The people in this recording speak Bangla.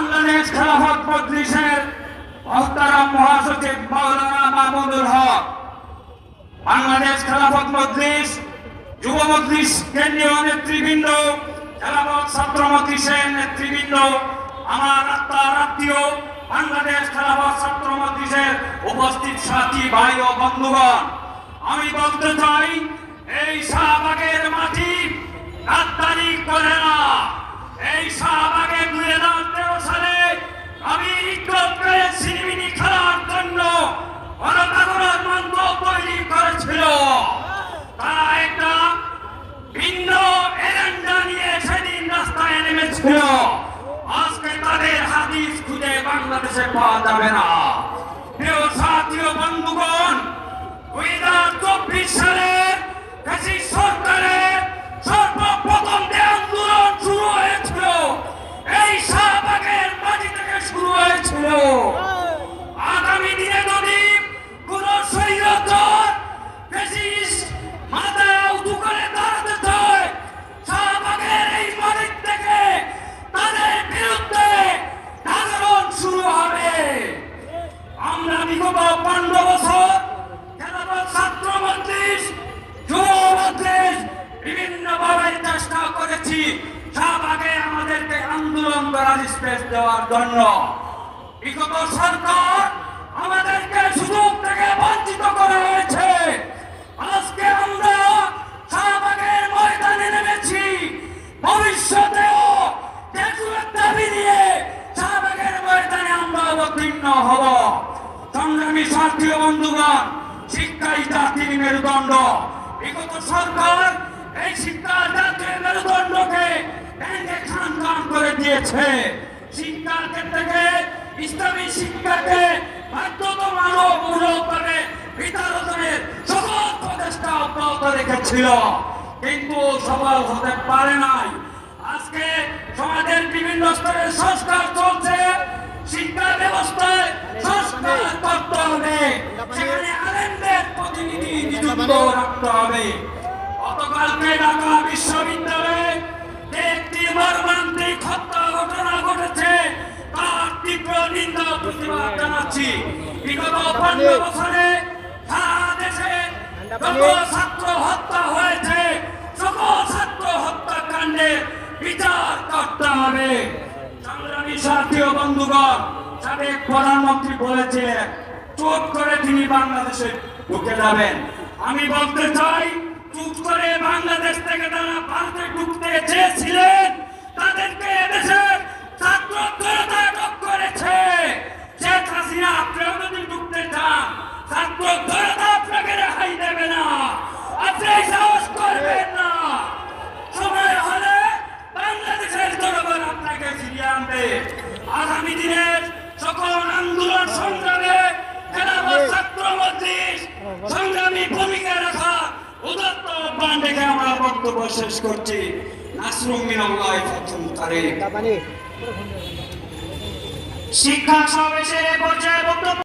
বাংলাদেশ খেলাফত মজলিসের মোহতারাম মহাসচিব মাওলানা মাহমুদুল হক, বাংলাদেশ খেলাফত মজলিস, যুব মজলিস কেন্দ্রীয় নেতৃবৃন্দ, খেলাফত ছাত্র মজলিসের নেতৃবৃন্দ, আমার আত্মার আত্মীয় বাংলাদেশ খেলাফত ছাত্র মজলিসের উপস্থিত সাথী ভাই ও বন্ধুগণ, আমি বলতে চাই এই শাহবাগের মাটি গাদ্দারি করে না। এই শাহবাগে 2013 সালে আমি সিনেমিনি খেলার জন্য গণজাগরণ মঞ্চ তৈরি করেছিল। তারা একটা ভিন্ন এজেন্ডা নিয়ে সেদিন রাস্তায় নেমেছিল। আজকে তাদের হাদিস খুঁজে বাংলাদেশে পাওয়া যাবে না। প্রিয় সাথী ও বন্ধুগণ, 2024 সালে সরকারের সর্বপ্রথম যে আন্দোলন শুরু হয়েছিল এই শাহবাগের মাটি থেকে শুরু হয়েছিল। আগামী দিনে যদি কোন স্বৈরাচার মাথা উঁচু করে দাঁড়াতে চায়, শাহবাগের এই মাটি থেকে তাদের বিরুদ্ধে আন্দোলন শুরু হবে। আমরা বিগত 15 বছর খেলাফত ছাত্র মজলিস, যুব মজলিস বিভিন্নভাবে চেষ্টা করেছি শাহবাগে আমাদেরকে আন্দোলন করার স্পেস দেওয়ার জন্য। বিগত সরকার আমাদেরকে সুযোগ থেকে বঞ্চিত করা হয়েছে। আজকে আমরা শাহবাগের ময়দানে নেমেছি। ভবিষ্যতেও দাবি নিয়ে শাহবাগের ময়দানে আমরা অবতীর্ণ হব। সংগ্রামী সাথী ও বন্ধুগণ, শিক্ষাই জাতির মেরুদণ্ড। বিগত সরকার এই শিক্ষার জাতীয় মেরুদণ্ডকে ভেঙে খান করে দিয়েছে। শিক্ষার ক্ষেত্রে ইসলামী শিক্ষাকে বাধ্যতামূলকভাবে বিতরণের সকল প্রচেষ্টা অব্যাহত রেখেছিল, কিন্তু সফল হতে পারে নাই। আজকে সমাজের বিভিন্ন স্তরে সংস্কার চলছে। শিক্ষা ব্যবস্থায় সংস্কার করতে হবে, সেখানে আলেমদের প্রতিনিধি নিযুক্ত রাখতে হবে। গতকালকে ঢাকা বিশ্ববিদ্যালয়ে একটি মর্মান্তিক হত্যা ঘটনা ঘটেছে, তার তীব্র নিন্দা প্রতিবাদ জানাচ্ছি। বিগত 15 বছরে সারা দেশে যত ছাত্র হত্যা হয়েছে, সকল ছাত্র হত্যাকাণ্ডের বিচার করতে হবে। সংগ্রামী সাথী ও বন্ধুগণ, সাবেক প্রধানমন্ত্রী বলেছিলেন চুপ করে তিনি বাংলাদেশে ঢুকে যাবেন। আমি বলতে চাই, চুপ করে বাংলাদেশ থেকে যারা ভারতে ঢুকতে চেয়েছিলেন তাদেরকে এদেশের ছাত্র জনতা আটক করেছে। শেখ হাসিনা, আপনিও যদি ঢুকতে চান, ছাত্র জনতা আপনাকে রেহাই দেবে না। আপনি সাহস করবেন না। সময় হলে বাংলাদেশের জনগণ আপনাকে ফিরিয়ে আনবে। আগামী দিনের সকল আন্দোলন সংগ্রামে খেলাফত ছাত্র মজলিস সংগ্রামী ভূমিকা রাখা উদাত্ত আহ্বান রেখে আমরা বক্তব্য শেষ করছি। নাসরুম মিনাল্লাহি ফাতহুল কারীম। শিক্ষা সমাবেশের পর্যায়ে বক্তব্য